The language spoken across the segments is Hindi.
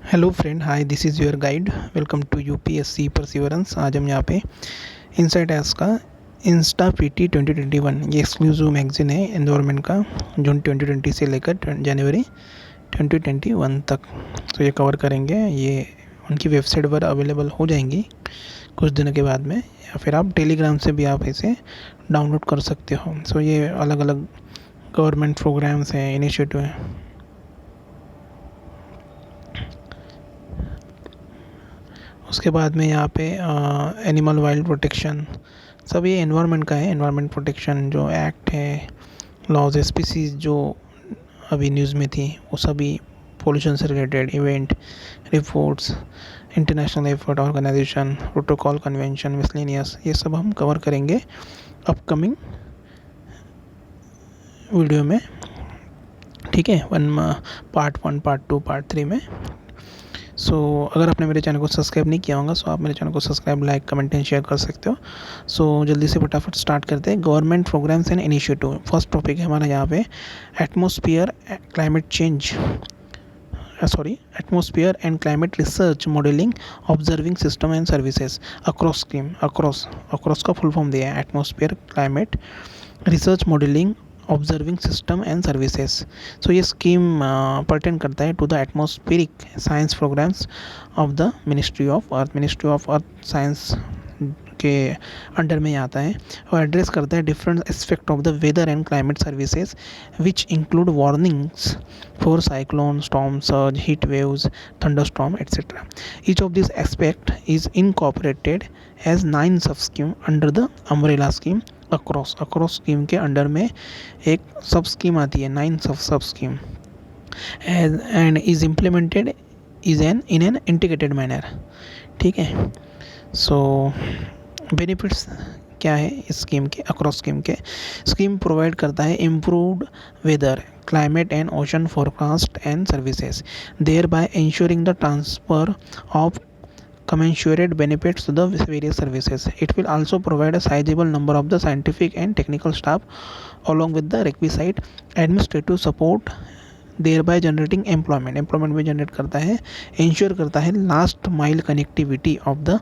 Hello friend, hi, this is your guide. Welcome to UPSC perseverance. आज हम यहाँ पे इनसाइट एस का इंस्टा पीटी 2021 ये एक्सक्लूसिव मैगजीन है एनवायरनमेंट का, जून 2020 से लेकर जनवरी 2021 तक। तो ये कवर करेंगे। ये उनकी वेबसाइट पर अवेलेबल हो जाएंगी कुछ दिनों के बाद में, या फिर आप टेलीग्राम से भी आप इसे डाउनलोड कर सकते हो। सो ये अलग अलग गवर्नमेंट प्रोग्राम्स हैं, इनिशिएटिव हैं। उसके बाद में यहाँ पे एनिमल वाइल्ड प्रोटेक्शन, सब ये एनवायरनमेंट का है। एनवायरनमेंट प्रोटेक्शन जो एक्ट है, लॉज, स्पीसीज जो अभी न्यूज़ में थी, वो सभी पोल्यूशन से related event, reports, international effort organisation, protocol, convention, miscellaneous, ये सब हम कवर करेंगे अपकमिंग वीडियो में। ठीक है, पार्ट 1, पार्ट 2, पार्ट 3 में। सो अगर आपने मेरे चैनल को सब्सक्राइब नहीं किया होगा, सो आप मेरे चैनल को subscribe, like, comment and share कर सकते हो। सो जल्दी से फटाफट स्टार्ट करते हैं। Government programmes and initiative, first topic है हमारा यहाँ पे atmosphere climate change, atmosphere and climate research modelling observing system and services ACROSS scheme. ACROSS का फुल फॉर्म दिया है, atmosphere climate research modelling observing system and services. So ये स्कीम पर्टेन करता है to the atmospheric science programmes of the ministry of earth science के अंडर में आता है, और एड्रेस करता है different aspect of the weather and climate services which include warnings for cyclone, storm surge, heat waves, thunderstorm etcetera. Each of this aspect is incorporated as 9 sub scheme under the umbrella scheme across scheme के अंडर में एक सब स्कीम आती है, 9 sub scheme, and is implemented in an integrated manner. ठीक है। सो बेनिफिट्स क्या है इस स्कीम के, अक्रॉस स्कीम के? स्कीम प्रोवाइड करता है improved weather, climate and ocean forecast and services, thereby ensuring the transfer of commensurate benefits to the various services. It will also provide a sizable number of the scientific and technical staff along with the requisite administrative support, thereby generating employment भी जनरेट करता है, इंश्योर करता है last mile connectivity of the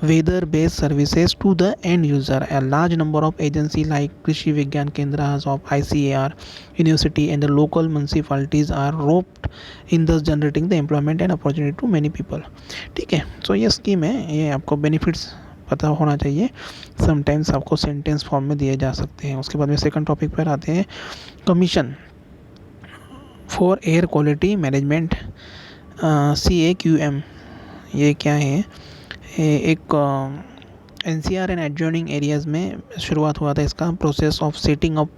weather based services to the end user. A large number of agencies like कृषि विज्ञान केंद्र of ICAR, university and the local municipalities are roped in thus generating the employment and opportunity to many people। ठीक है। सो ये स्कीम है, ये आपको बेनिफिट्स पता होना चाहिए। समटाइम्स आपको सेंटेंस फॉर्म में दिए जा सकते हैं। उसके बाद में सेकंड टॉपिक पर आते हैं, commission for air quality management, CAQM। ये क्या है? एक NCR एंड एडजॉइनिंग एरियाज़ में शुरुआत हुआ था इसका। Process of setting up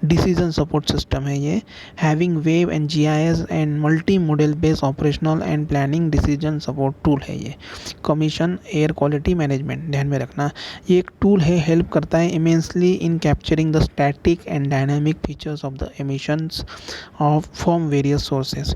decision support system है ये, having wave and GIS and multi modal based operational and planning decision support tool है ये। कमीशन एयर क्वालिटी मैनेजमेंट, ध्यान में रखना, ये एक टूल है, हेल्प करता है immensely in capturing the static and dynamic features of the emissions of from various sources.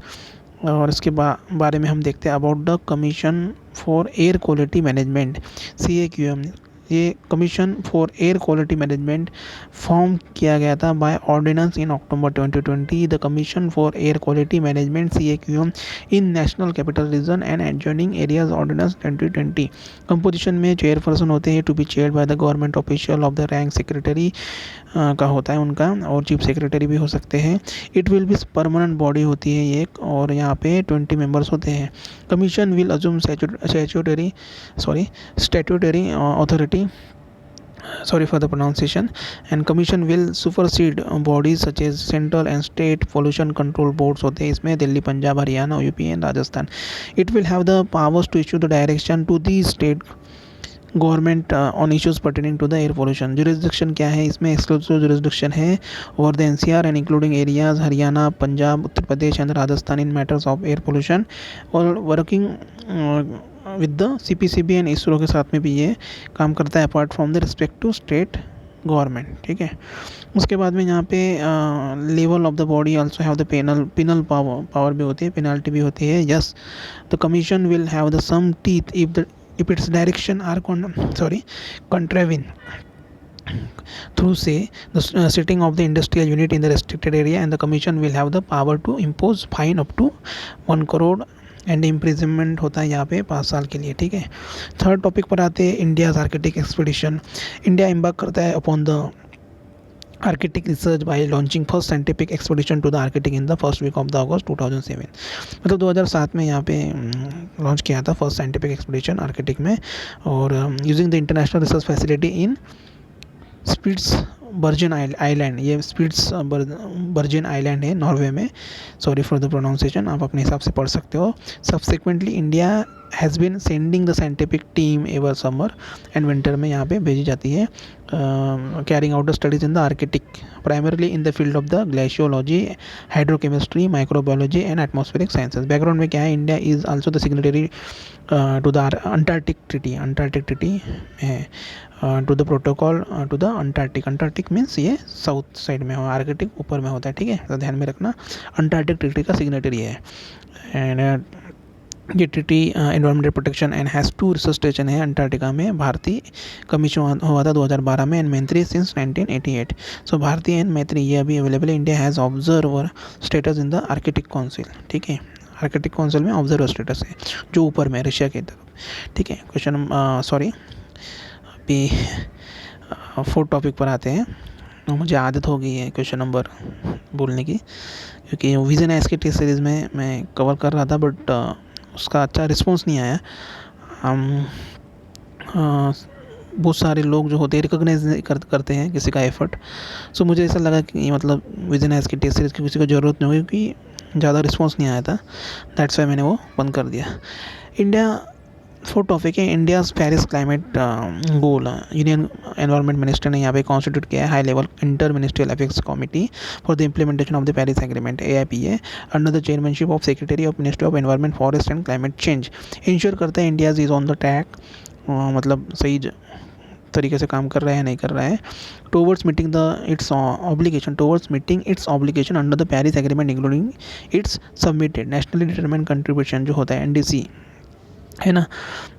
और इसके बारे में हम देखते हैं about the commission for air quality management, CAQM। ये commission for air quality management form किया गया था by ordinance in October 2020। The commission for air quality management, CAQM, in national capital region and adjoining areas ordinance 2020। Composition में चेयरपर्सन होते हैं to be chaired by the government official of the rank secretary का होता है उनका, और चीफ सेक्रेटरी भी हो सकते हैं। It will be permanent body होती है ये एक, और यहाँ पे 20 मेंबर्स होते हैं। Commission will assume statutory authority, sorry for the pronunciation, and commission will supersede bodies such as central and state pollution control boards होते हैं इसमें, Delhi, Punjab, Haryana, UP and Rajasthan. it will have the powers to issue the direction to the state government on issues pertaining to the air pollution. Jurisdiction क्या है इसमें? एक्सक्लूसिव जुरिस्डिक्शन है over the NCR and including areas Haryana, Punjab, Uttar Pradesh and Rajasthan in matters of air pollution, और working with the CPCB and ISRO के साथ में भी ये काम करता है, apart from the respect to state government. ठीक है। उसके बाद में यहाँ पे level of the body also have the penal power भी होती है, पेनाल्टी भी होती है। Yes, the commission will have the some teeth if its direction are contravene through, say, the sitting of the industrial unit in the restricted area, and the commission will have the power to impose fine up to 1 crore and imprisonment होता है यहाँ पे 5 साल के लिए, ठीक है। थर्ड टॉपिक पर आते हैं India's Arctic expedition. India embark करता है upon the Arctic research by launching first scientific expedition to the Arctic in the first week of the August 2007। मतलब 2007 में यहाँ पे लॉन्च किया था फर्स्ट साइंटिफिक एक्सपीडिशन आर्कटिक में, और using the international research facility in Spitsbergen island. ये स्पिट्स बर्जिन आइलैंड है नॉर्वे में, सॉरी फॉर द प्रोनाउंसिएशन, आप अपने हिसाब से पढ़ सकते हो। Subsequently India has been sending the scientific team ever summer and winter में यहाँ पे भेजी जाती है, carrying out the studies in the Arctic primarily in the field of the glaciology, hydrochemistry, microbiology and atmospheric sciences. Background में क्या है, India is also the signatory to the Antarctic treaty है, to the protocol to the Antarctic means ये साउथ साइड में हो, आर्कटिक ऊपर में होता है, ठीक है, तो ध्यान में रखना। अंटार्कटिक ट्रिटी का सिग्नेटरी है। एंड ये treaty environmental protection and has 2 research station है अंटार्कटिका में। भारती कमीशन हुआ था 2012 में, एंड मैत्री सिंस 1988। सो भारती एंड मैत्री ये अभी अवेलेबल है। India has observer status in the Arctic council, ठीक है, आर्कटिक काउंसिल में ऑब्जर्वर स्टेटस है जो ऊपर में रशिया की तरफ, ठीक है। क्वेश्चन सॉरी अभी 4 टॉपिक पर आते हैं। तो मुझे आदत हो गई है क्वेश्चन नंबर बोलने की, क्योंकि विजन एस के टेस्ट सीरीज़ में मैं कवर कर रहा था, बट उसका अच्छा रिस्पॉन्स नहीं आया। हम बहुत सारे लोग जो होते हैं रिकॉग्नाइज करते हैं किसी का एफर्ट। सो मुझे ऐसा लगा कि मतलब विजन एस की टेस्ट सीरीज़ की किसी को ज़रूरत नहीं होगी, क्योंकि ज़्यादा रिस्पॉन्स नहीं आया था, दैट्स वाई मैंने वो बंद कर दिया। इंडिया 4 टॉपिक है। इंडियाज़ पेरिस क्लाइमेट गोल, यूनियन एनवायरनमेंट मिनिस्टर ने यहाँ पे कॉन्स्टिट्यूट किया है high level inter ministerial affairs committee for the implementation of the Paris agreement AIPA under the chairmanship of secretary of ministry of environment forest and climate change. Ensure करता है India's is on the track, मतलब सही तरीके से काम कर रहा है नहीं कर रहा है, towards meeting it's obligation under the Paris agreement including it's submitted nationally determined contribution जो होता है NDC है ना,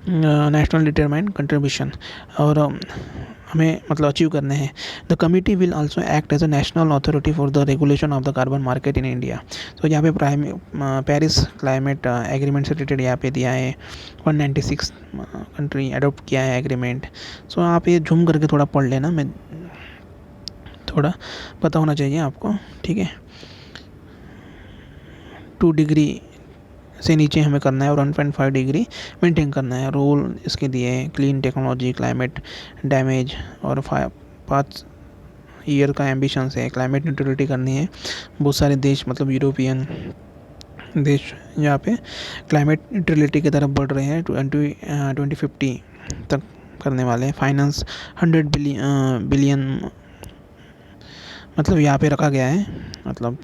नेशनल डिटरमाइंड कंट्रीब्यूशन, और हमें मतलब अचीव करने हैं। The committee will also act as a national authority for the regulation of the carbon market in India. तो यहाँ पे पेरिस क्लाइमेट एग्रीमेंट से रिलेटेड यहाँ पे दिया है 196 कंट्री अडोप्ट किया है एग्रीमेंट। सो आप ये झूम करके थोड़ा पढ़ लेना, मैं थोड़ा पता होना चाहिए आपको, ठीक है। 2 डिग्री से नीचे हमें करना है और 1.5 डिग्री मेंटेन करना है। रोल इसके दिए हैं क्लीन टेक्नोलॉजी, क्लाइमेट डैमेज, और 5 ईयर का एम्बिशन है, क्लाइमेट न्यूट्रलिटी करनी है। बहुत सारे देश मतलब यूरोपियन देश यहाँ पे क्लाइमेट न्यूट्रलिटी की तरफ बढ़ रहे हैं, 2050 तक करने वाले हैं। फाइनेंस 100 बिलियन मतलब यहाँ पे रखा गया है, मतलब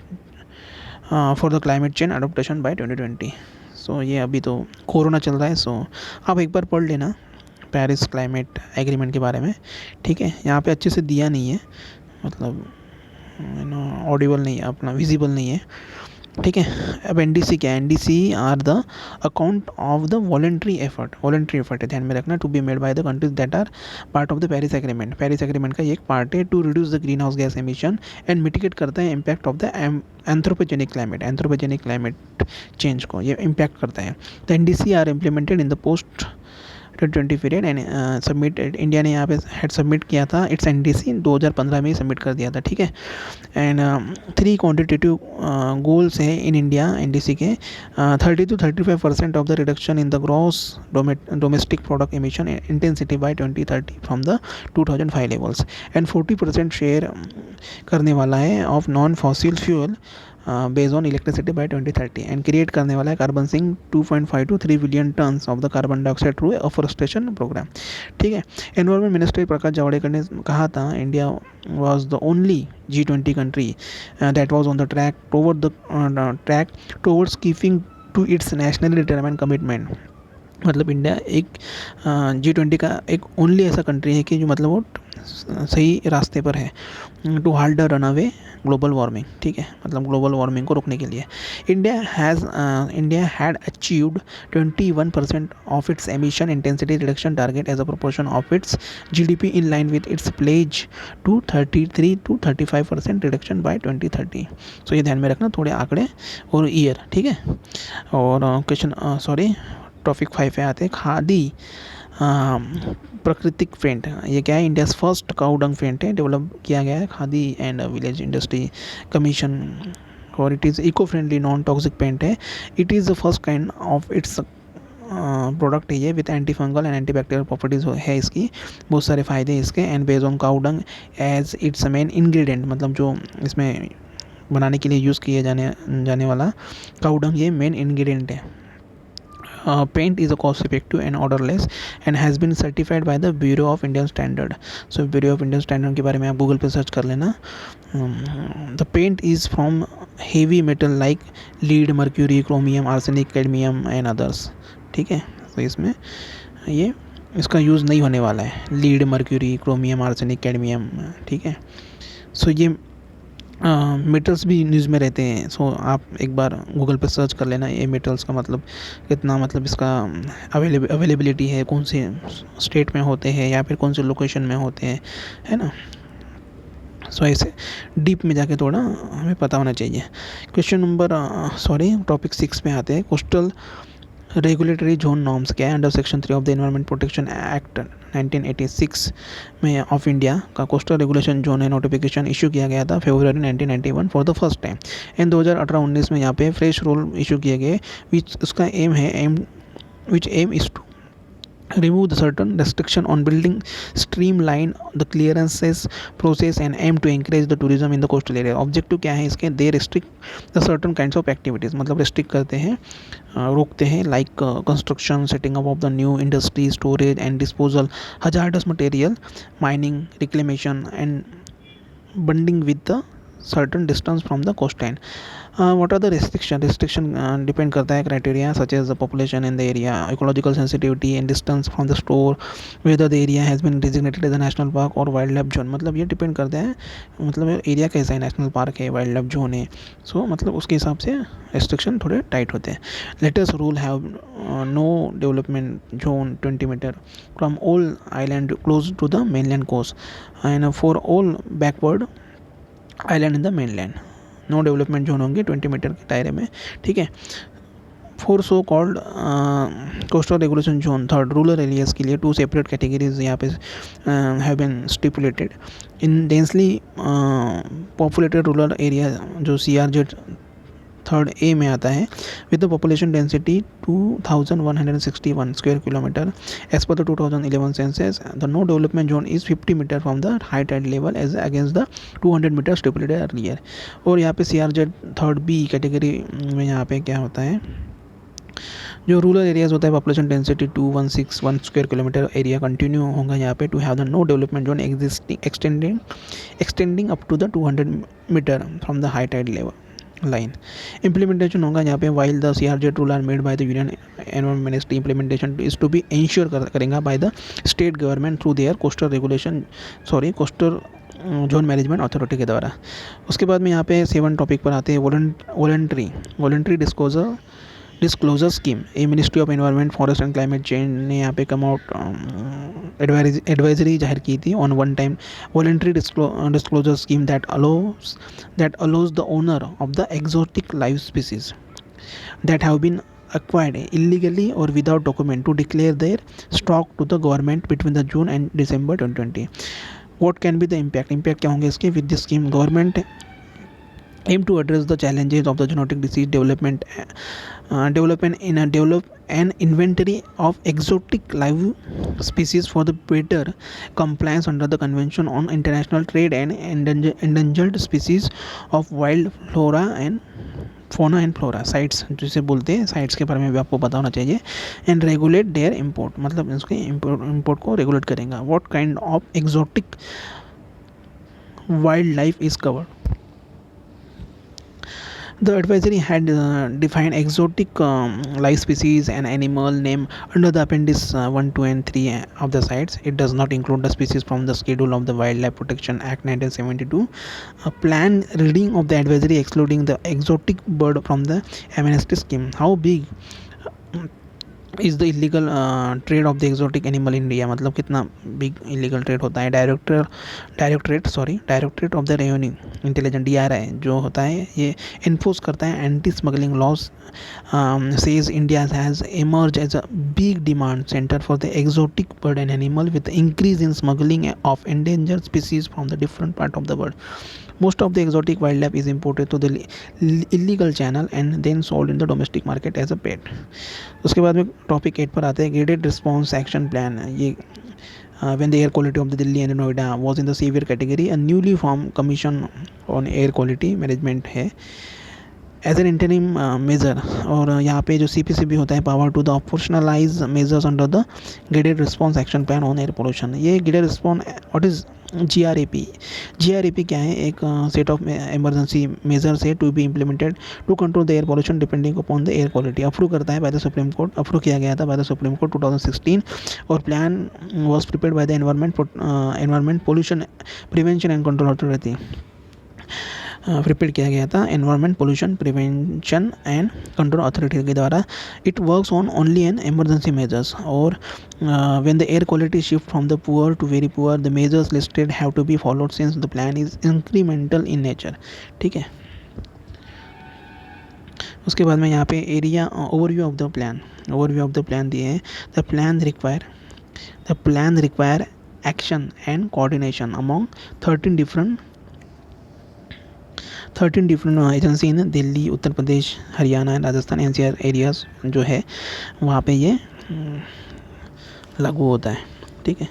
for the climate change adoption by 2020। So ये अभी तो कोरोना चल रहा है, सो आप एक बार पढ़ लेना पेरिस क्लाइमेट एग्रीमेंट के बारे में, ठीक है। यहाँ पे अच्छे से दिया नहीं है, मतलब ऑडिबल नहीं है, अपना विजिबल नहीं है, ठीक है। अब NDC क्या है, NDC are the account of the voluntary effort है, ध्यान में रखना, to be made by the countries that are part of the Paris agreement. Paris agreement का ये एक पार्ट है to reduce the green house gas emission and mitigate करता है impact of the anthropogenic climate change को ये इम्पैक्ट करता है। The NDC are implemented in the post 2020 period and submitted, India ने यहाँ पे हेड सबमिट किया था इट्स NDC 2015 में ही सबमिट कर दिया था, ठीक है। एंड 3 क्वान्टिटेटिव गोल्स हैं इन इंडिया NDC के, 30 to 35% of the reduction in the gross domestic product emission intensity by 2030 from the 2005 levels, and 40% share करने वाला है of non fossil fuel based on electricity by 2030, and create करने वाला है carbon sink 2.5 to 3 billion tons of the carbon dioxide through afforestation programme, ठीक है। एनवायरमेंट मिनिस्टर प्रकाश जावड़ेकर ने कहा था India was the only G20 country that was on the track towards keeping to its nationally determined commitment मतलब इंडिया एक G20 का एक ओनली ऐसा कंट्री है कि जो मतलब वो सही रास्ते पर है to halt the runaway global warming, ठीक है, मतलब ग्लोबल वार्मिंग को रोकने के लिए। India had achieved 21% of its emission intensity reduction target as a proportion of its GDP in line with its pledge to 33 to 35% reduction by 2030। So ये ध्यान में रखना, थोड़े आंकड़े और ईयर, ठीक है। और क्वेश्चन सॉरी टॉपिक 5 पे आते हैं, खादी प्राकृतिक पेंट। ये क्या है? India's first cow dung paint है, डेवलप किया गया है Khadi and village industry commission, और it is eco friendly non toxic paint है। It is the first kind of its product है ये, with anti fungal and anti bacterial properties है इसकी, बहुत सारे फ़ायदे इसके। And based on cow dung as its main ingredient, मतलब जो इसमें बनाने के लिए यूज़ किए जाने वाला काउ डंग ये मेन इंग्रेडिएंट है। Paint is a cost effective and odorless and has been certified by the Bureau of Indian Standard। So Bureau of Indian Standard के बारे में आप गूगल पे सर्च कर लेना। The paint is from heavy metal like lead, mercury, chromium, arsenic, cadmium and others, ठीक है। तो इसमें ये इसका यूज़ नहीं होने वाला है, lead, mercury, chromium, arsenic, cadmium, ठीक है। सो ये मेटल्स भी न्यूज़ में रहते हैं। सो आप एक बार गूगल पे सर्च कर लेना ये मेटल्स का मतलब कितना, मतलब इसका अवेलेबिलिटी है, कौन से स्टेट में होते हैं या फिर कौन से लोकेशन में होते हैं, है ना। सो ऐसे डीप में जाके थोड़ा हमें पता होना चाहिए। क्वेश्चन नंबर टॉपिक 6 पे आते हैं, कोस्टल रेगुलेटरी जोन नॉर्म्स क्या है? Under section 3 of the environment protection act 1986 में ऑफ इंडिया का कोस्टल रेगुलेशन जोन है नोटिफिकेशन इशू किया गया था फरवरी 1991 फॉर द फर्स्ट टाइम। इन 2018-19 में यहाँ पे फ्रेश रूल इशू किए गए, विच उसका aim is to remove the certain restriction on building, streamline the clearances process and aim to encourage the tourism in the coastal area। Objective क्या है इसके? दे restrict the certain kinds of activities, मतलब restrict करते हैं, रोकते हैं, like construction, setting up of the new industry, storage and disposal, hazardous material, mining, reclamation and bonding with the certain distance from the coastline। what are the restriction depend करता है criteria such as the population in the area, ecological sensitivity and distance from the store, whether the area has been designated as a national park or wildlife zone। मतलब ये डिपेंड करता है, मतलब एरिया कैसा है, नेशनल पार्क है, वाइल्ड लाइफ जोन है। सो मतलब उसके हिसाब से रेस्ट्रिक्शन थोड़े टाइट होते हैं। Latest rule have no development zone 20 metre from all island close to the mainland coast and for all backward island in the mainland no development zone होंगे 20 मीटर के दायरे में, ठीक है। For so called coastal regulation zone third rural areas के लिए 2 सेपरेट कैटेगरीज यहाँ पे have been stipulated. In densely populated rural area जो CRZ थर्ड ए में आता है, with the population density 2161 square kilometre as per the 2011 census. The no development zone is 50 metre from the high tide level as against the 200 metre stipulated earlier. और यहाँ पे CRZ थर्ड बी कैटेगरी में यहाँ पे क्या होता है, जो रूरल एरियाज़ होता है population density 2161 square kilometre area continue होगा यहाँ पे to have the no development zone extending up to the 200 metre from the high tide level line. Implementation होगा यहाँ पे while the CRZ rule are made by the union environment ministry, implementation is to be ensure करेगा by the state government through their coastal zone management authority के द्वारा। उसके बाद में यहाँ पे 7 टॉपिक पर आते हैं, voluntary disclosure scheme. A ministry of environment forest and climate change ने यहाँ पे कम आउट एडवाइजरी जाहिर की थी on one time voluntary disclosure scheme that allows the owner of the exotic live species that have been acquired illegally or without document to declare their stock to the government between the June and December 2020। what can be the impact क्या होंगे इसके? with this scheme government aim to address the challenges of the genetic disease develop an inventory of exotic live species for the better compliance under the convention on international trade and endangered species of wild flora and fauna and flora sites जिसे बोलते हैं, साइट्स के बारे में भी आपको पता होना चाहिए। एंड रेगुलेट देयर इम्पोर्ट, मतलब इसके इम्पोर्ट को रेगुलेट करेगा। What kind of exotic wild life is covered. The advisory had defined exotic life species and animal name under the appendix 1, 2, and 3 of the sites. It does not include the species from the schedule of the Wildlife Protection Act 1972. A plan reading of the advisory excluding the exotic bird from the amnesty scheme. How big is the illegal trade of the exotic animal India, मतलब कितना बिग इलीगल ट्रेड होता है. Directorate of the revenue intelligence DRI जो होता है ये इन्फोर्स करता है anti smuggling laws. Says India has emerged as a big demand center for the exotic bird and animal with the increase in smuggling of endangered species from the different part of the world. Most of the exotic wildlife is imported to the illegal channel and then sold in the domestic market as a pet. उसके बाद में टॉपिक 8 पर आते हैं ग्रेडेड रिस्पॉन्स एक्शन प्लान. ये when the air quality of the Delhi and Noida was in the severe category, a newly formed commission on air quality management है एज एन इंटरिम मेजर. और यहाँ पे जो CPCB होता है power to the operationalise measures under the graded response action plan on air pollution. ये graded response what is GRAP क्या है, एक सेट ऑफ इमरजेंसी मेजर्स है to be implemented to control the air pollution depending upon the air quality. Approve करता है by the supreme court, approve किया गया था बाय द सुप्रीम कोर्ट 2016. और plan was prepared by the environment pollution prevention and control authority. Prepare किया गया था environment pollution prevention and control authority के द्वारा. It works on only an emergency measures. और when the air quality shift from the poor to very poor the measures listed have to be followed since the plan is incremental in nature. ठीक है. उसके बाद में यहाँ पे area overview of the plan दिए हैं. The plan require action and coordination among 13 different agency in Delhi, Uttar Pradesh, Haryana, Rajasthan, NCR areas जो है वहाँ पे ये लागू होता है. ठीक है.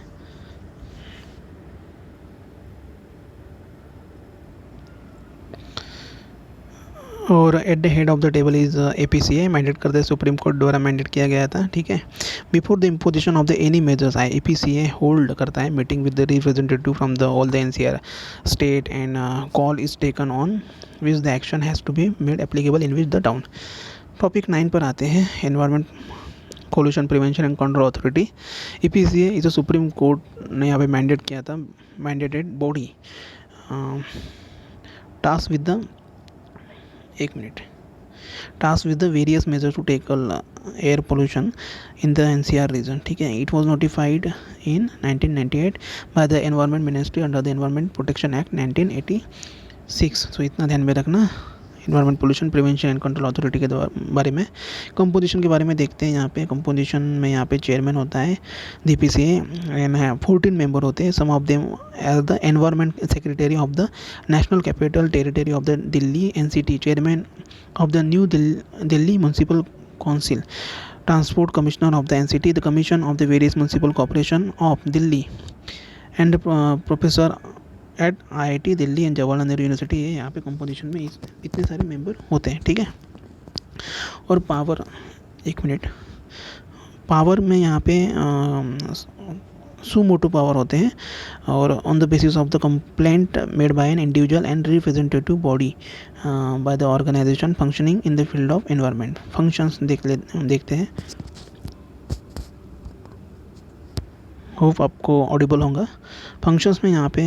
और at the head of the table is APCA. Mandate करते सुप्रीम कोर्ट द्वारा मैंडेट किया गया था. ठीक है. Before the imposition of the any measures APCA hold करता है meeting with the representative from the all the NCR state and call is taken on which the action has to be made applicable in which the town. Topic 9 पर आते हैं environment pollution prevention and control authority. APCA इसे सुप्रीम कोर्ट ने यहाँ पे मैंडेट किया था. Mandated body task with the various measures to tackle air pollution in the NCR region. ठीक है. It was notified in 1998 by the Environment Ministry under the Environment Protection Act 1986. So इतना ध्यान में रखना. Environment pollution prevention and control authority के बारे में. कंपोजिशन के बारे में देखते हैं. यहाँ पे कंपोजिशन में यहाँ पे चेयरमैन होता है DPCA एंड 14 मेंबर होते हैं. Some of them as the environment secretary of the national capital territory of the Delhi NCT, chairman of the new Delhi municipal council, transport commissioner of the NCT, the commission of the various municipal corporation of Delhi and professor at IIT Delhi and Jawaharlal Nehru university. है यहाँ पे कंपोजिशन में इतने सारे मेंबर होते हैं. ठीक है. और पावर, एक मिनट, पावर में यहाँ पे सुमोटो पावर होते हैं. और on the basis of the complaint made by an individual and representative body by the organisation functioning in the field of environment. Functions देखते हैं. होप आपको ऑडिबल होगा. फंक्शंस में यहाँ पे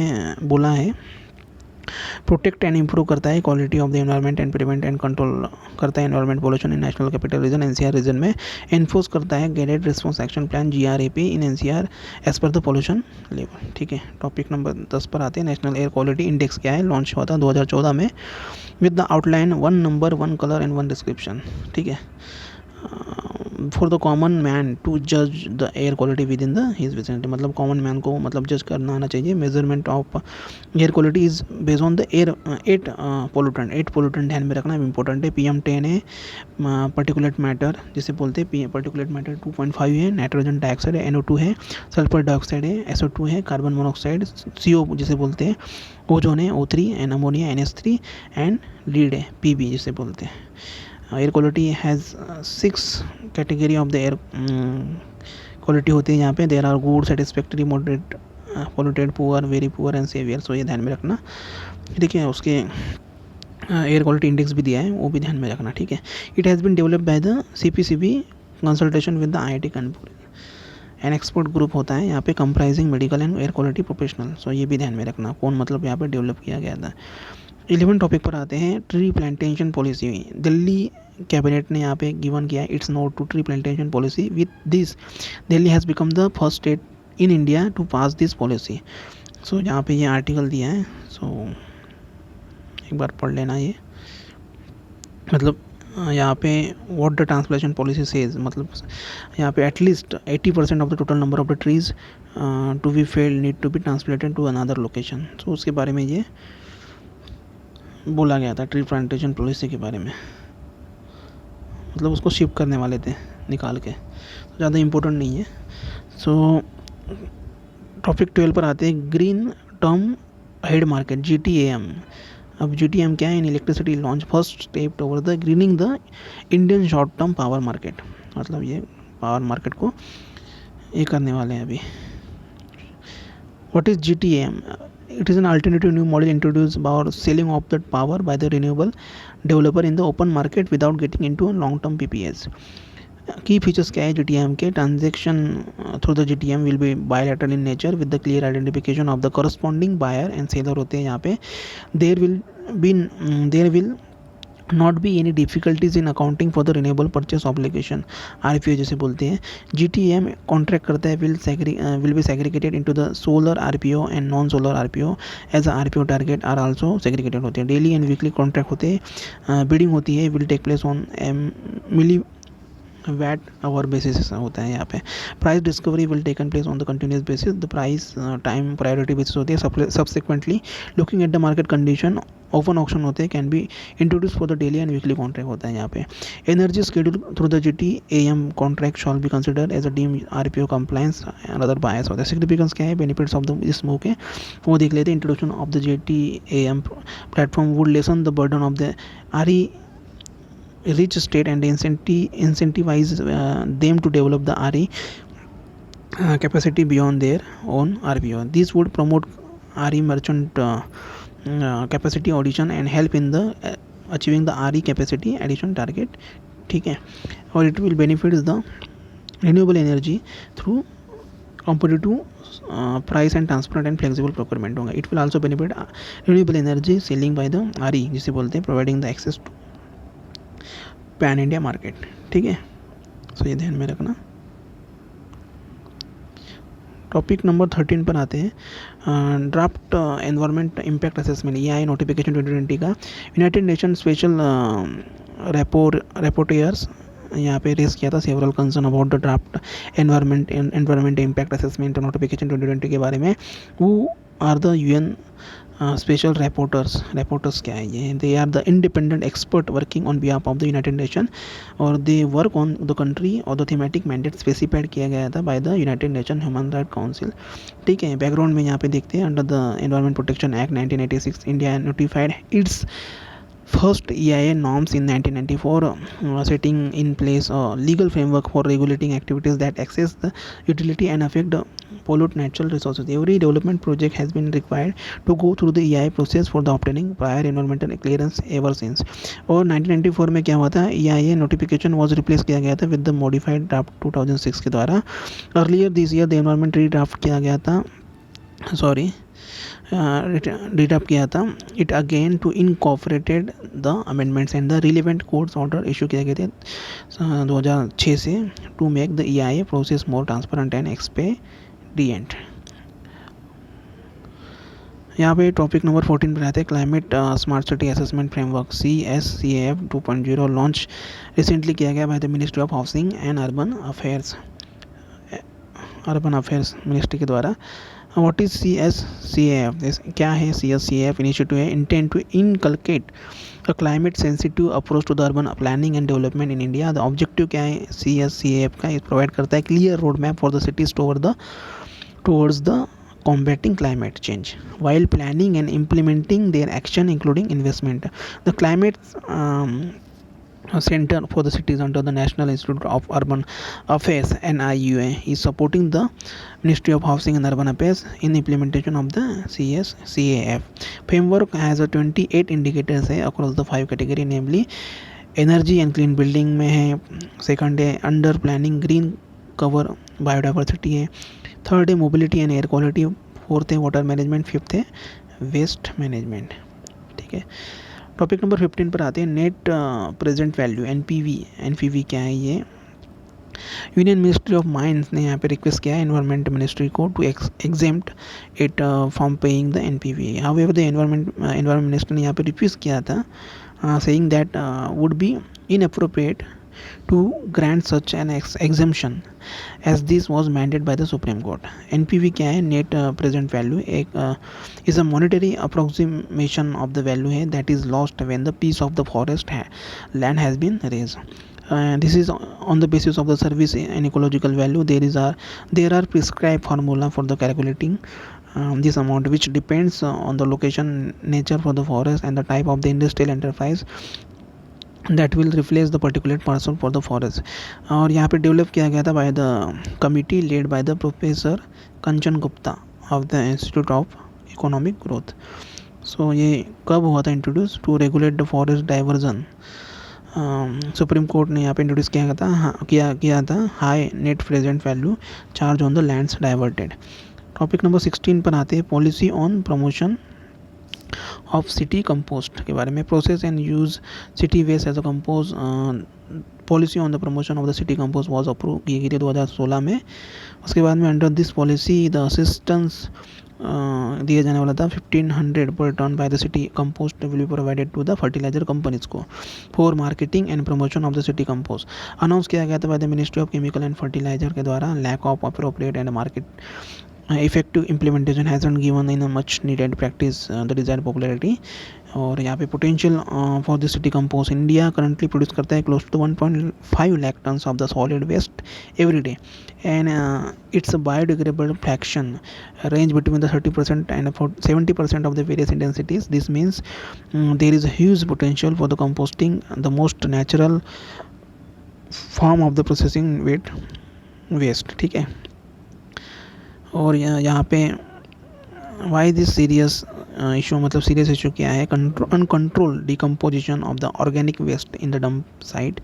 बोला है प्रोटेक्ट एंड इम्प्रूव करता है quality of the environment and prevent and control करता है environment pollution in national capital region NCR region में. एनफोर्स करता है graded response action plan GRAP in NCR as per the pollution level. ठीक है. टॉपिक नंबर 10 पर आते हैं. नेशनल एयर क्वालिटी इंडेक्स क्या है, लॉन्च हुआ था 2014 में with the outline 1 number 1 colour and 1 description. ठीक है. For the common man to जज the air quality with in the his vicinity, मतलब कॉमन मैन को मतलब जज करना आना चाहिए. Measurement of air quality is based on the air 8 pollutant ध्यान में रखना इंपॉर्टेंट है. PM10 है, पर्टिकुलेट मैटर जिसे बोलते हैं पर्टिकुलेट मैटर 2.5 है, नाइट्रोजन डाइऑक्साइड है, NO2 है, सल्फर डाइऑक्साइड है, SO2 है, कार्बन मोनोऑक्साइड CO जिसे बोलते हैं, ओजोन है O3 and ammonia NH3 and lead है PB जिसे बोलते हैं. Air quality has 6 category of the air quality होती है यहाँ पे. There are good, satisfactory, moderate, polluted, poor, very poor and severe. So ये ध्यान में रखना. देखिए उसके एयर क्वालिटी इंडेक्स भी दिया है, वो भी ध्यान में रखना, ठीक है। It has been developed by the CPCB consultation with the IIT Kanpur. An expert group होता है यहाँ पे comprising medical and air quality professional. So ये भी ध्यान में रखना कौन मतलब यहाँ पे डेवलप किया गया था। 11 टॉपिक पर आते हैं, tree plantation policy. Delhi cabinet ने यहाँ पे गिवन किया its note to tree plantation policy. With this Delhi has become the first state in India to pass this policy. So यहाँ पे ये आर्टिकल दिया है, सो एक बार पढ़ लेना ये। मतलब यहाँ पे what the transplantation policy says, मतलब यहाँ पे at least 80% of the total number of the trees to be felled need to be transplanted to another location. So उसके बारे में ये बोला गया था, ट्री प्लांटेशन पॉलिसी के बारे में। मतलब उसको शिफ्ट करने वाले थे निकाल के, तो ज़्यादा इम्पोर्टेंट नहीं है। सो टॉपिक 12 पर आते हैं, green term head market GTAM। अब GTAM क्या है? In electricity launch first step toward the grinning the Indian short term power market. मतलब ये पावर मार्केट को ये करने वाले हैं अभी। What is GTAM? It is an alternative new model introduced about selling of that power by the renewable developer in the open market without getting into long-term PPAs. Key features क्या है GTAM के? Transaction through the GTAM will be bilateral in nature with the clear identification of the corresponding buyer and seller होते हैं यहाँ पे। There will not be any difficulties in accounting for the renewable purchase obligation, RPO जैसे बोलते हैं। GTAM कॉन्ट्रैक्ट करता है will be segregated into the solar RPO and non solar RPO as a RPO target are also segregated होते हैं। डेली एंड वीकली कॉन्ट्रैक्ट होते हैं। बिडिंग होती है, will take place on milli watt hour basis होता है यहाँ पे। Price discovery will taken place on the continuous basis. The price time priority basis होती है। Subsequently looking at the market condition open option होते हैं, can be introduce for the daily and weekly contract होता है यहाँ पे। Energy schedule through the GTAM contract shall be consider as a deem RPO compliance and other बायस होता है। सिग्निफिकेंस क्या है, बेनिफिट्स ऑफ द इस मूव के वो देख लेते हैं। Introduction of the GTAM platform would lesson the burden of the RE rich state and incentivize them to develop the RE capacity beyond their own RPO. This would promote RE merchant capacity addition and help in the achieving the RE capacity addition target, ठीक है। और it will benefit the renewable energy through competitive price and transparent and flexible procurement होगा। It will also benefit renewable energy selling by the RE जिसे बोलते हैं providing the access to pan India market, ठीक है। सो ये ध्यान में रखना। टॉपिक नंबर 13 पर आते हैं, draft environment impact assessment EIA notification 2020 का। यूनाइटेड नेशन स्पेशल रिपोर्टर्स यहाँ पे रेस किया था several concern about the draft environment impact assessment notification 2020 के बारे में। Who are the UN special reporters क्या है ये? They are the independent expert working on behalf of the united nation और they work on the country और द थीमेटिक मैंडेट स्पेसिफाइड किया गया था by the united nation human right council, ठीक है। बैकग्राउंड में यहाँ पे देखते हैं, under the environment protection act 1986 India notified it's first EIA norms in 1994, setting in place a legal framework for regulating activities that access the utility and affect the pollute natural resources. Every development project has been required to go through the EIA process for the obtaining prior environmental clearance ever since. और 1994 में क्या हुआ था, EIA notification was replaced किया गया था with the modified draft 2006 के द्वारा। Earlier this year the environment redraft किया गया था, redraft किया था। It again to incorporated the amendments and the relevant courts order issue किए गए थे 2006 से to make the EIA process more transparent and expedient. यहाँ पे टॉपिक नंबर 14 पर आते हैं, climate smart city assessment framework CSCAF 2.0 launch recently किया गया by the ministry of housing and urban affairs ministry के द्वारा। What is CSCAF? क्या है CSCAF? इनिशिएटिव है intent to inculcate a climate sensitive approach to the urban planning and development in India. The objective क्या है CSCAF का? इस प्रोवाइड करता है clear road map for the cities towards the combating climate change while planning and implementing their action including investment. The climate Center for the Cities under the National Institute of Urban Affairs (NIUA) is supporting the Ministry of Housing and Urban Affairs in implementation of the CSCAF framework. Has a 28 indicators है across the 5 category, namely energy and clean building में है, सेकंड है under planning green cover biodiversity है, थर्ड है mobility and air quality, fourth है वाटर मैनेजमेंट, फिफ्थ है वेस्ट मैनेजमेंट। ठीक है, टॉपिक नंबर 15 पर आते हैं, नेट प्रेजेंट वैल्यू एनपीवी क्या है ये। यूनियन मिनिस्ट्री ऑफ माइंस ने यहाँ पे रिक्वेस्ट किया है एनवायरमेंट मिनिस्ट्री को to exempt it from paying the NPV. However the environment minister ने यहाँ पे रिफ्यूज़ किया था, saying that would be inappropriate to grant such an exemption as this was mandated by the Supreme Court. NPV क्या है, net present value, एक is a monetary approximation of the value है that is lost when the piece of the forest land has been raised. This is on the basis of the service and ecological value. There are prescribed formula for the calculating this amount, which depends on the location, nature for the forest and the type of the industrial enterprise that will replace the particular parcel for the forest. और यहाँ पे डेवलप किया गया था by the committee led by the professor Kanchan Gupta of the institute of economic growth. So ये कब हुआ था introduce, to regulate the forest diversion. Supreme court ने यहाँ पे इंट्रोड्यूस किया था high net present value charge on the lands diverted. Topic number 16 पर आते हैं, policy on promotion of city compost के बारे में। Process and use city waste as a compose, policy on the promotion of the city compost was approve की गई थी 2016 में। उसके बाद में under this policy the assistance दिया जाने वाला था 1500 per ton by the city compost will be provided to the fertiliser companies को for marketing and promotion of the city compost. Announce किया गया था by the ministry of chemical and fertiliser के द्वारा। Lack of appropriate and market effective implementation hasn't given in a much needed practice the desired popularity। और यहाँ पे potential for the city compost, India currently produce करता है close to 1.5 lakh tons of the solid waste every day, and its biodegradable fraction range between the 30% and 70% of the various intensities. This means there is a huge potential for the composting, the most natural form of the processing waste। ठीक है, और यहाँ पे वाई दिस सीरियस इशू, मतलब सीरियस इशू क्या है, uncontrol decomposition of the organic waste in the dump site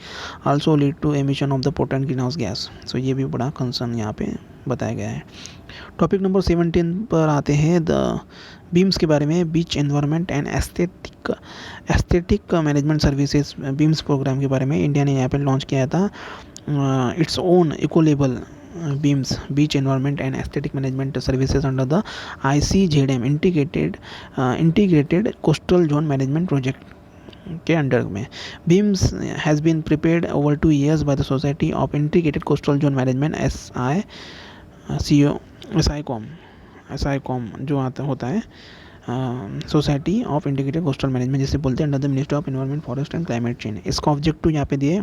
also lead to emission of the potent green house gas. So ये भी बड़ा कंसर्न यहाँ पे बताया गया है। टॉपिक नंबर 17 पर आते हैं, द बीम्स के बारे में, beach environment and aesthetic management services BEAMS programme के बारे में इंडिया ने यहाँ पे लॉन्च किया था its own eco label beams beach environment and aesthetic management services under the ICZM integrated coastal zone management project के अंडर में। Beams has been prepared over 2 years by the Society of Integrated Coastal Zone Management SICOM जो होता है society of integrated coastal management जिसे बोलते हैं, under the ministry of environment forest and climate change. इसका ऑब्जेक्टिव यहाँ पे दिए,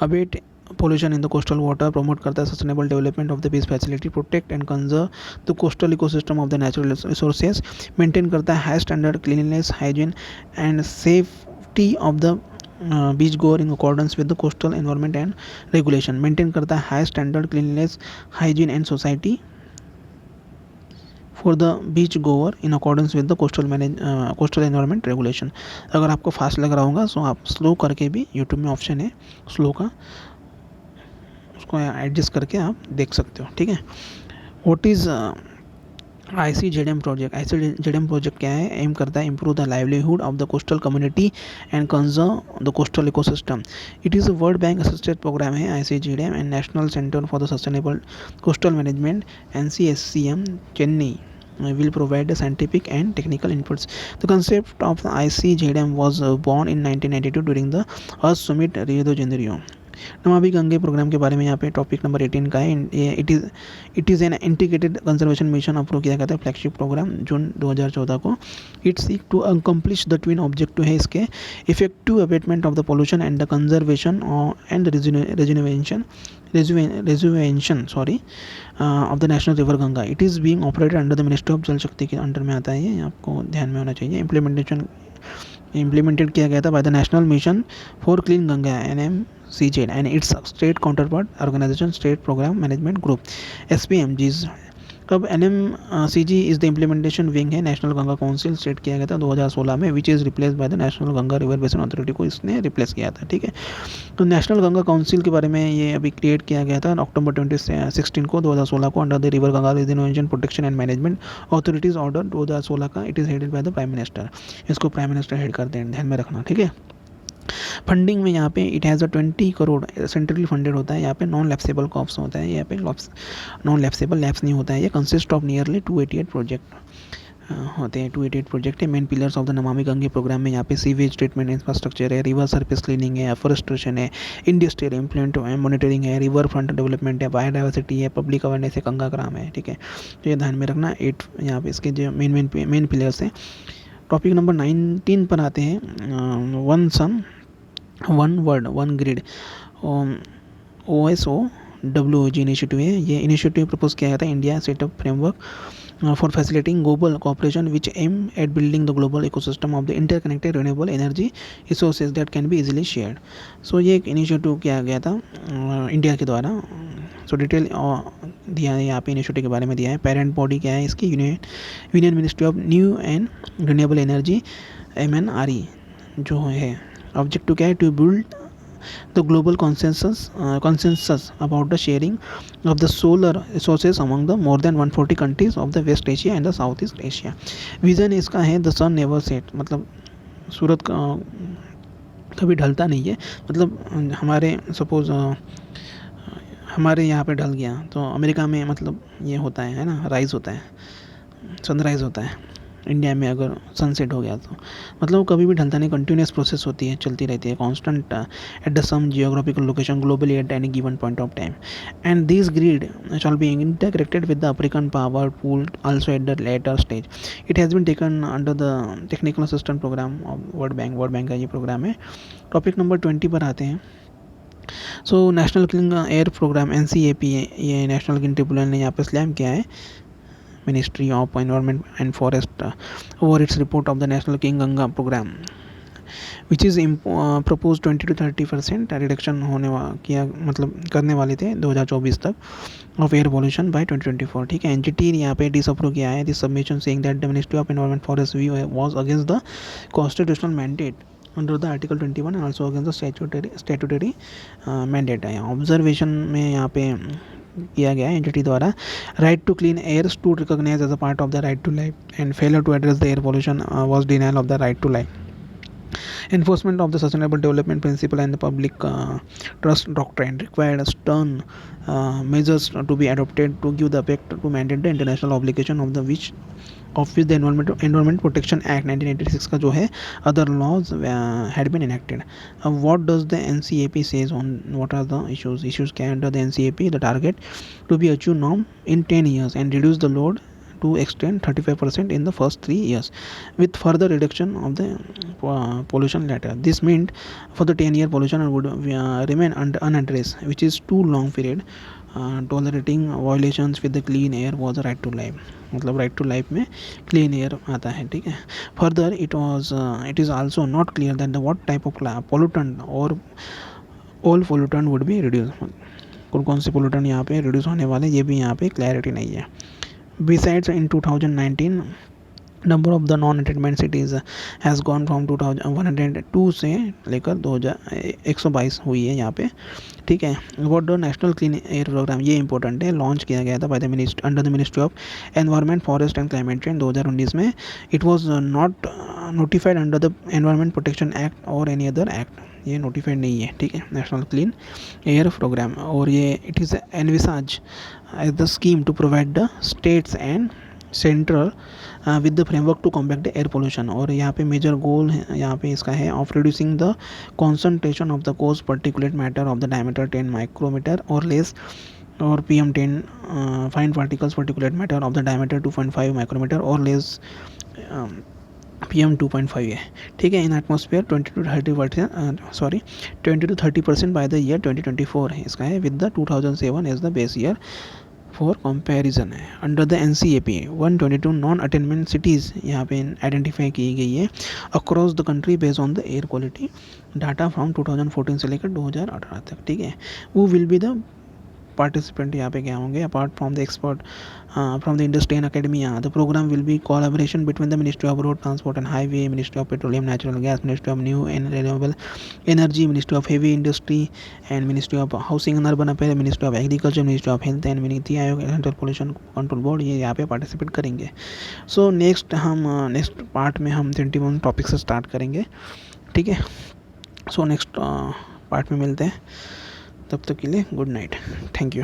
abate pollution in the coastal water, promote करता है sustainable development of the beach facility, protect and conserve the coastal ecosystem of the natural resources, maintain करता है high standard cleanliness, hygiene and safety of the beach गोअर in accordance with the coastal environment and regulation, maintain करता है high standard cleanliness, hygiene and society for the beach गोअर in accordance with the coastal environment regulation. अगर आपको फास्ट लग रहा होगा सो आप स्लो करके भी, यूट्यूब में ऑप्शन है स्लो का, उसको एडजस्ट करके आप देख सकते हो। ठीक है, what is ICZM project. ICZM project क्या है, एम करता है improve the livelihood of the coastal community and conserve the coastal ecosystem. It is a world bank assisted programme है ICZM and national centre for the sustainable coastal management NCSCM Chennai will provide the scientific and technical inputs. The concept of ICZM was born in 1992 during the Earth Summit Rio de Janeiro। Namami Gange programme के बारे में यहाँ पे टॉपिक नंबर 18 का है। It is an integrated conservation mission approve किया गया था, फ्लैगशिप प्रोग्राम जून 2014 को। It's seek to accomplish the twin objective है इसके, effective abatement of the pollution and the conservation and rejuvenation of the national river Ganga. It is being operated under the ministry of Jal Shakti के अंडर में आता है, ये आपको ध्यान में होना चाहिए। इम्प्लीमेंटेशन इम्प्लीमेंटेड किया गया था by the national mission for clean Ganga NMCZ and its state counterpart organisation state programme management group SPMGs। कब NMCG is the implementation wing है नेशनल गंगा काउंसिल, स्टेट किया गया था 2016 में, which is replace by the national Ganga river basin authority को इसने रिप्लेस किया था। ठीक है, तो नेशनल गंगा काउंसिल के बारे में ये अभी क्रिएट किया गया था अक्टूबर 2016 को 2016 को under the river Ganga reservation protection and management authorities order 2016 का। It is headed by the prime minister, इसको प्राइम मिनिस्टर हेड करते हैं, ध्यान में रखना। ठीक है, फंडिंग में यहाँ पे it has a 20 crore centrally funded होता है। यहाँ पे नॉन लैप्सेबल कॉप्स होता है, यहाँ पे नॉन लैप्सेबल लैप्स नहीं होता है। ये कंसिस्ट ऑफ नियरली 288 प्रोजेक्ट होते हैं, 288 प्रोजेक्ट है। Main pillars of the Namami Gange programme में यहाँ पे सीवेज ट्रीटमेंट इंफ्रास्ट्रक्चर है, रिवर सरफेस क्लीनिंग है, एफोरेस्ट्रेशन है, इंडस्ट्रियल इम्प्लेंट मॉनिटरिंग है, रिवर फ्रंट डेवलपमेंट है, बायोडाइवर्सिटी है, पब्लिक अवेयरनेस है, गंगाग्राम है। ठीक है, तो ये ध्यान में रखना। 8 यहाँ पे इसके जो मेन पिलर्स हैं। टॉपिक नंबर 19 पर आते हैं। One sun one world one grid OSOWG initiative है। ये इनिशिएटिव प्रपोज किया गया था India set up framework for facilitating global cooperation which aim at building the global ecosystem of the interconnected renewable energy resources that can be easily shared. So ये एक इनिशिएटिव किया गया था इंडिया के द्वारा। सो डिटेल दिया है यहाँ पे, इनिशिएटिव के बारे में दिया है। पेरेंट बॉडी क्या है इसकी, union ministry of new and renewable energy MNRE जो है। ऑब्जेक्टिव क्या है, to build the global consensus about the sharing of the solar resources among the more than 140 countries of the West Asia and the Southeast Asia। Vision इसका है द सन नेवर सेट, मतलब सूरज का कभी ढलता नहीं है। मतलब हमारे सपोज हमारे यहाँ पे ढल गया तो अमेरिका में मतलब ये होता है ना, राइज़ होता है, सनराइज़ होता है। इंडिया में अगर सनसेट हो गया तो मतलब कभी भी ढलता नहीं, कंटिन्यूस प्रोसेस होती है, चलती रहती है, constant at the same geographical location globally at any given point of time. And this grid shall be interconnected with the African power pool also at the later stage. It has been taken under the technical assistant programme of World Bank का ये प्रोग्राम है। टॉपिक नंबर 20 पर आते हैं। So National Clean Air Programme NCAP, ये नेशनल क्लीन ट्रिब्यूनल ने यहाँ पे स्लैम किया है Ministry of Environment and Forest over its report of the National King Ganga program, which is proposed 20 to 30% reduction किया मतलब करने वाले थे 2024 तक ऑफ एयर पॉल्यूशन बाय 2024। ठीक है, NGT यहाँ पे डिसअप्रूव किया है this submission saying that the ministry of environment forest view was against the constitutional mandate under the article 21 and also against the statutory mandate है। ऑब्जर्वेशन में यहाँ पे किया गया है एनजीटी द्वारा। Right to clean air to recognise as a part of the right to life and failure to address the air pollution was denial of the right to life. Enforcement of the Sustainable Development Principle and the Public Trust Doctrine required stern measures to be adopted to give the effect to mandate the international obligation of which the Environment Protection Act 1986 का जो है other laws had been enacted। What does the NCAP says on what are the issues क्या है under the NCAP? The target to be achieved norm in 10 years and reduce the load to extend 35% in the first 3 years with further reduction of the pollution later. This meant for the 10-year pollution would remain unaddressed, which is too long period। tolerating violations with the clean air was a right to life, मतलब right to life में clean air आता है। ठीक है, further it is also not clear that the what type of pollutant or all pollutant would be reduced, कौन से pollutant यहाँ पे reduce होने वाले ये भी यहाँ पे clarity नहीं है। Besides, in 2019 number of the non-attainment cities has gone from 2102 से लेकर 2122 हुई है यहाँ पे। ठीक है, what the national clean air program ये इंपॉर्टेंट है, लॉन्च किया गया था by the under the ministry of environment forest and climate change 2019 में। It was not notified under the environment protection act और एनी अदर एक्ट, ये नोटिफाइड नहीं है। ठीक है, नेशनल क्लीन एयर प्रोग्राम, और ये it is envisages as the scheme to provide the states and central with the framework to combat the air pollution. और यहाँ पे मेजर गोल यहाँ पे इसका है of reducing the concentration of the coarse particulate matter of the diameter 10 micrometre और लेस और PM10 fine particles particulate matter of the diameter 2.5 micrometre और लेस PM 2.5 है। ठीक है, in atmosphere 20 to 30% by the year 2024 है इसका है, with the 2007 as the base year for comparison है। Under the NCAP 122 non attainment cities यहाँ पे आइडेंटिफाई की गई है across the country based on the air quality data from 2014 से लेकर 2018 तक। ठीक है, वो विल बी द पार्टिसिपेंट यहाँ पे क्या होंगे apart from the expert from the industry and academia. The programme will be collaboration between the ministry of road transport and highway, ministry of petroleum natural gas, ministry of new and renewable energy, ministry of heavy industry and ministry of housing and urban affair, ministry of agriculture, ministry of health and NITI Aayog, central pollution control board, ये यहाँ पे पार्टिसिपेट करेंगे। सो नेक्स्ट नेक्स्ट पार्ट में हम 21 टॉपिक से स्टार्ट करेंगे। ठीक है, सो नेक्स्ट पार्ट में मिलते हैं, तब तक के लिए गुड नाइट, थैंक यू।